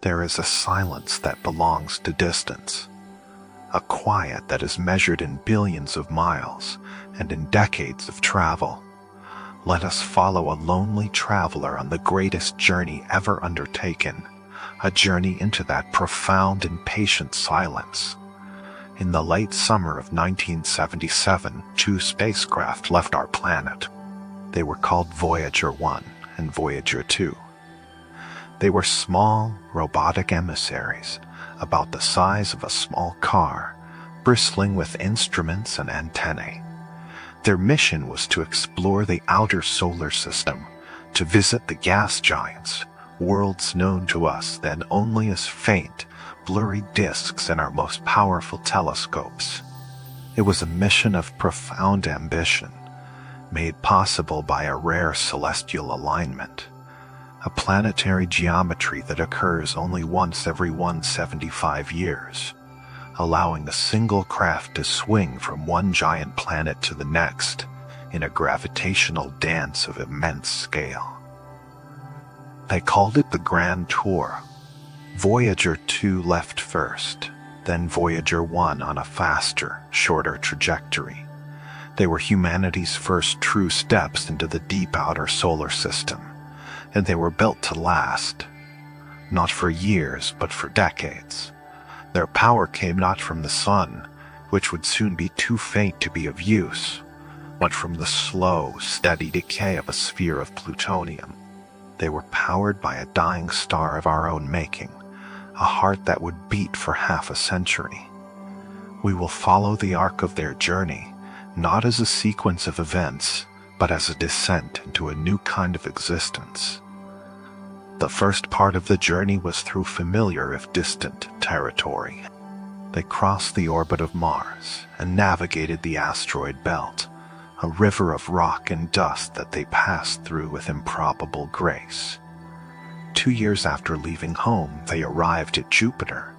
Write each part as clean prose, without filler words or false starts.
There is a silence that belongs to distance, a quiet that is measured in billions of miles and in decades of travel. Let us follow a lonely traveler on the greatest journey ever undertaken, a journey into that profound and patient silence. In the late summer of 1977, two spacecraft left our planet. They were called Voyager 1 and Voyager 2. They were small, robotic emissaries, about the size of a small car, bristling with instruments and antennae. Their mission was to explore the outer solar system, to visit the gas giants, worlds known to us then only as faint, blurry disks in our most powerful telescopes. It was a mission of profound ambition, made possible by a rare celestial alignment, a planetary geometry that occurs only once every 175 years, allowing a single craft to swing from one giant planet to the next in a gravitational dance of immense scale. They called it the Grand Tour. Voyager 2 left first, then Voyager 1 on a faster, shorter trajectory. They were humanity's first true steps into the deep outer solar system, and they were built to last, not for years but for decades. Their power came not from the sun, which would soon be too faint to be of use, but from the slow, steady decay of a sphere of plutonium. They were powered by a dying star of our own making, a heart that would beat for half a century. We will follow the arc of their journey, not as a sequence of events, but as a descent into a new kind of existence. The first part of the journey was through familiar if distant territory. They crossed the orbit of Mars and navigated the asteroid belt, a river of rock and dust that they passed through with improbable grace. 2 years after leaving home, they arrived at Jupiter.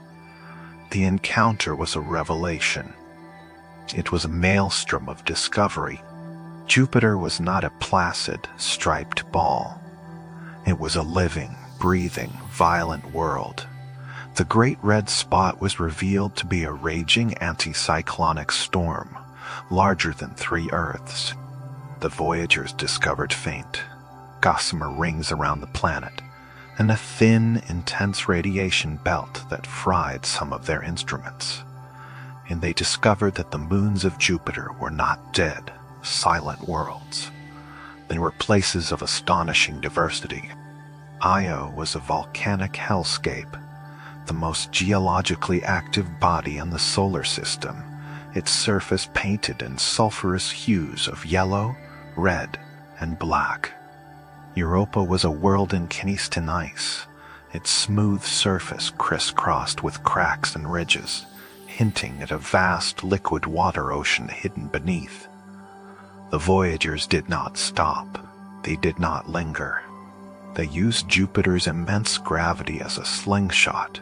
The encounter was a revelation. It was a maelstrom of discovery. Jupiter was not a placid, striped ball. It was a living, breathing, violent world. The great red spot was revealed to be a raging anticyclonic storm, larger than 3 Earths. The Voyagers discovered faint, gossamer rings around the planet, and a thin, intense radiation belt that fried some of their instruments. And they discovered that the moons of Jupiter were not dead, silent worlds. They were places of astonishing diversity. Io was a volcanic hellscape, the most geologically active body in the solar system, its surface painted in sulfurous hues of yellow, red, and black. Europa was a world encased in ice, its smooth surface crisscrossed with cracks and ridges, hinting at a vast liquid water ocean hidden beneath. The Voyagers did not stop. They did not linger. They used Jupiter's immense gravity as a slingshot,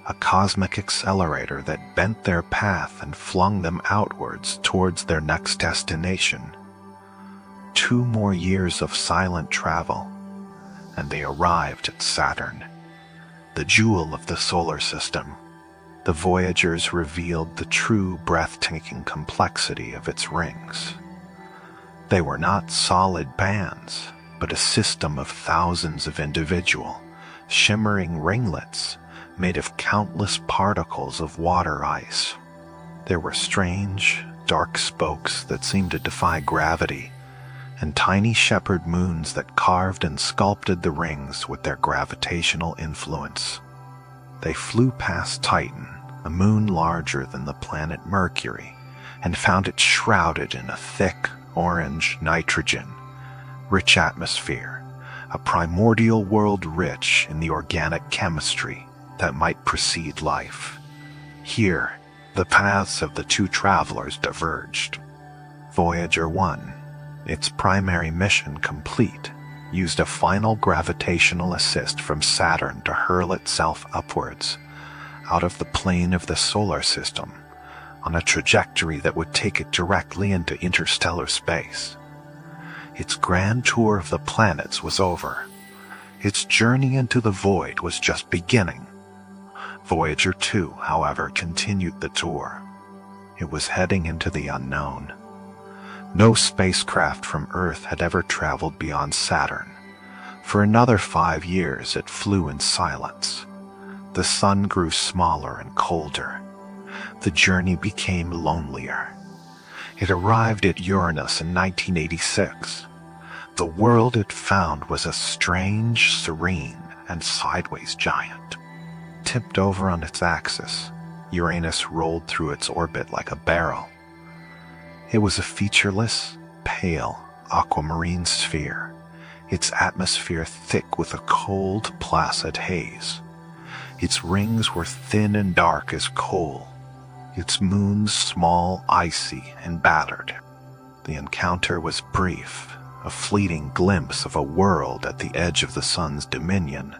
a cosmic accelerator that bent their path and flung them outwards towards their next destination. 2 more years of silent travel, and they arrived at Saturn, the jewel of the solar system. The Voyagers revealed the true breathtaking complexity of its rings. They were not solid bands, but a system of thousands of individual, shimmering ringlets made of countless particles of water ice. There were strange, dark spokes that seemed to defy gravity, and tiny shepherd moons that carved and sculpted the rings with their gravitational influence. They flew past Titan, a moon larger than the planet Mercury, and found it shrouded in a thick, orange nitrogen, rich atmosphere, a primordial world rich in the organic chemistry that might precede life. Here, the paths of the 2 travelers diverged. Voyager 1, its primary mission complete, used a final gravitational assist from Saturn to hurl itself upwards, out of the plane of the solar system, on a trajectory that would take it directly into interstellar space. Its grand tour of the planets was over. Its journey into the void was just beginning. Voyager 2, however, continued the tour. It was heading into the unknown. No spacecraft from Earth had ever traveled beyond Saturn. For another 5 years it flew in silence. The sun grew smaller and colder. The journey became lonelier. It arrived at Uranus in 1986. The world it found was a strange, serene, and sideways giant. Tipped over on its axis, Uranus rolled through its orbit like a barrel. It was a featureless, pale, aquamarine sphere, its atmosphere thick with a cold, placid haze. Its rings were thin and dark as coal, its moons small, icy, and battered. The encounter was brief, a fleeting glimpse of a world at the edge of the sun's dominion,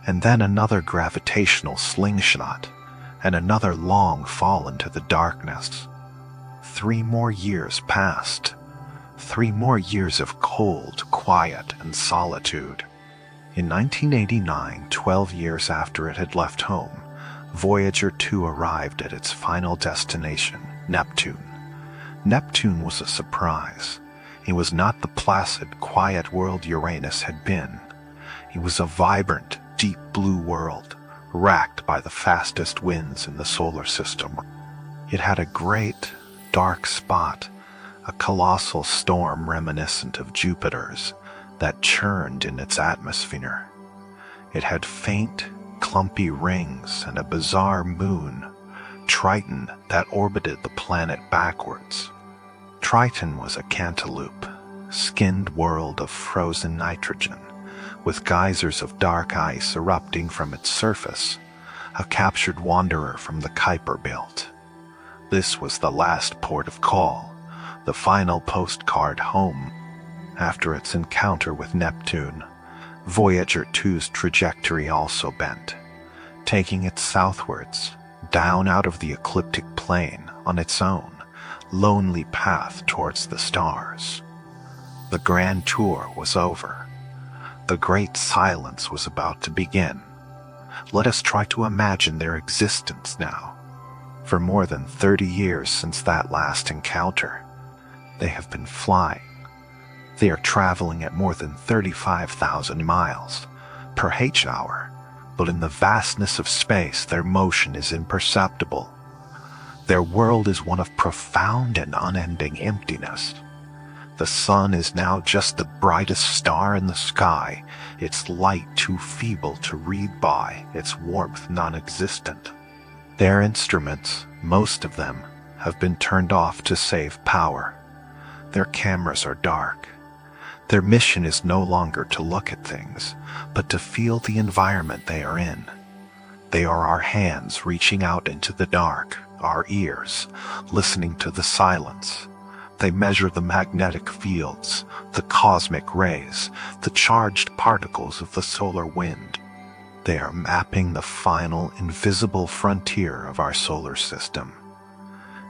and then another gravitational slingshot, and another long fall into the darkness. 3 more years passed. 3 more years of cold, quiet, and solitude. In 1989, 12 years after it had left home, Voyager 2 arrived at its final destination, Neptune. Neptune was a surprise. It was not the placid, quiet world Uranus had been. It was a vibrant, deep blue world, racked by the fastest winds in the solar system. It had a great, dark spot, a colossal storm reminiscent of Jupiter's, that churned in its atmosphere. It had faint, clumpy rings and a bizarre moon, Triton, that orbited the planet backwards. Triton was a cantaloupe, skinned world of frozen nitrogen, with geysers of dark ice erupting from its surface, a captured wanderer from the Kuiper Belt. This was the last port of call, the final postcard home. After its encounter with Neptune, Voyager 2's trajectory also bent, taking it southwards, down out of the ecliptic plane on its own, lonely path towards the stars. The grand tour was over. The great silence was about to begin. Let us try to imagine their existence now. For more than 30 years since that last encounter, they have been flying. They are traveling at more than 35,000 miles per H-hour, but in the vastness of space their motion is imperceptible. Their world is one of profound and unending emptiness. The sun is now just the brightest star in the sky, its light too feeble to read by, its warmth non-existent. Their instruments, most of them, have been turned off to save power. Their cameras are dark. Their mission is no longer to look at things, but to feel the environment they are in. They are our hands reaching out into the dark, our ears, listening to the silence. They measure the magnetic fields, the cosmic rays, the charged particles of the solar wind. They are mapping the final, invisible frontier of our solar system.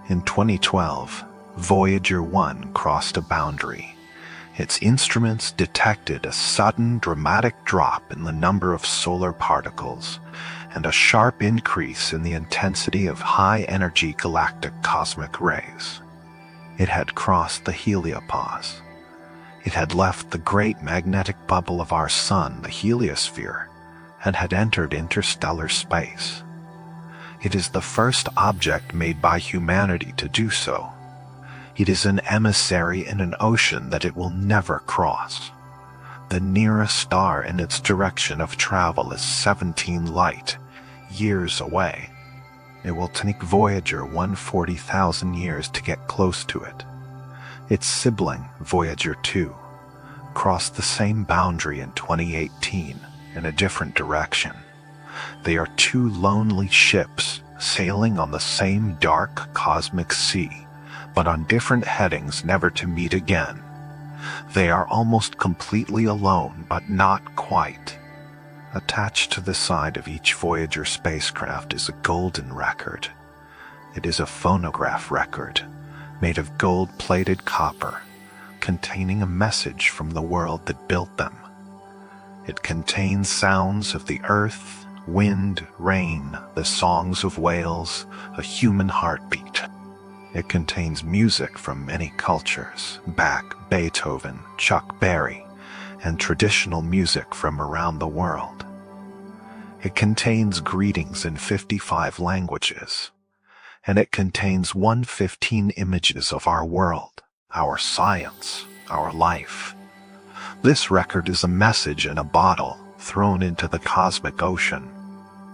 In 2012, Voyager 1 crossed a boundary. Its instruments detected a sudden, dramatic drop in the number of solar particles and a sharp increase in the intensity of high-energy galactic cosmic rays. It had crossed the heliopause. It had left the great magnetic bubble of our sun, the heliosphere, and had entered interstellar space. It is the first object made by humanity to do so. It is an emissary in an ocean that it will never cross. The nearest star in its direction of travel is 17 light years away. It will take Voyager 140,000 years to get close to it. Its sibling, Voyager 2, crossed the same boundary in 2018 in a different direction. They are 2 lonely ships sailing on the same dark cosmic sea, but on different headings never to meet again. They are almost completely alone, but not quite. Attached to the side of each Voyager spacecraft is a golden record. It is a phonograph record, made of gold-plated copper, containing a message from the world that built them. It contains sounds of the earth, Wind, rain, the songs of whales, a human heartbeat. It contains music from many cultures, Bach, Beethoven, Chuck Berry, and traditional music from around the world. It contains greetings in 55 languages, and it contains 115 images of our world, our science, our life. This record is a message in a bottle thrown into the cosmic ocean.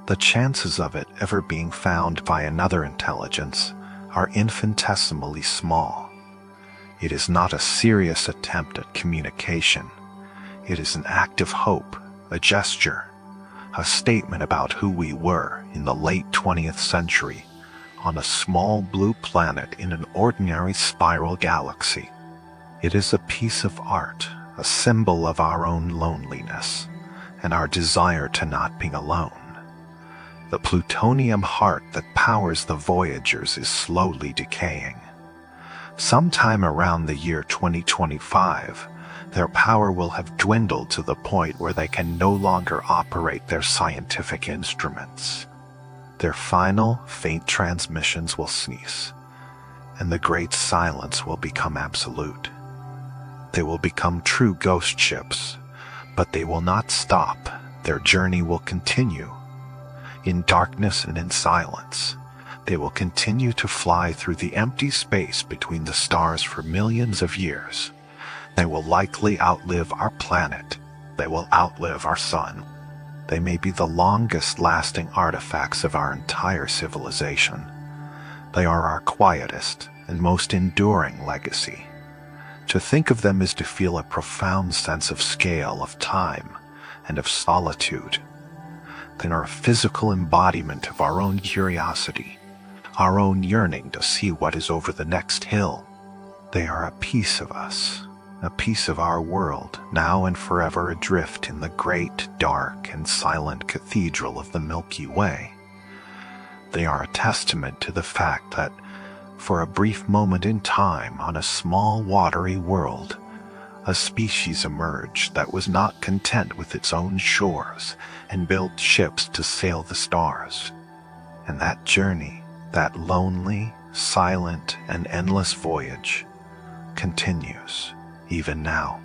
The chances of it ever being found by another intelligence are infinitesimally small. It is not a serious attempt at communication. It is an act of hope, a gesture, a statement about who we were in the late 20th century on a small blue planet in an ordinary spiral galaxy. It is a piece of art, a symbol of our own loneliness and our desire to not be alone. The plutonium heart that powers the Voyagers is slowly decaying. Sometime around the year 2025, their power will have dwindled to the point where they can no longer operate their scientific instruments. Their final, faint transmissions will cease, and the great silence will become absolute. They will become true ghost ships, but they will not stop. Their journey will continue. In darkness and in silence, they will continue to fly through the empty space between the stars for millions of years. They will likely outlive our planet. They will outlive our sun. They may be the longest-lasting artifacts of our entire civilization. They are our quietest and most enduring legacy. To think of them is to feel a profound sense of scale, of time, and of solitude. They are a physical embodiment of our own curiosity, our own yearning to see what is over the next hill. They are a piece of us, a piece of our world, now and forever adrift in the great, dark, and silent cathedral of the Milky Way. They are a testament to the fact that, for a brief moment in time on a small watery world, a species emerged that was not content with its own shores and built ships to sail the stars. And that journey, that lonely, silent, and endless voyage, continues even now.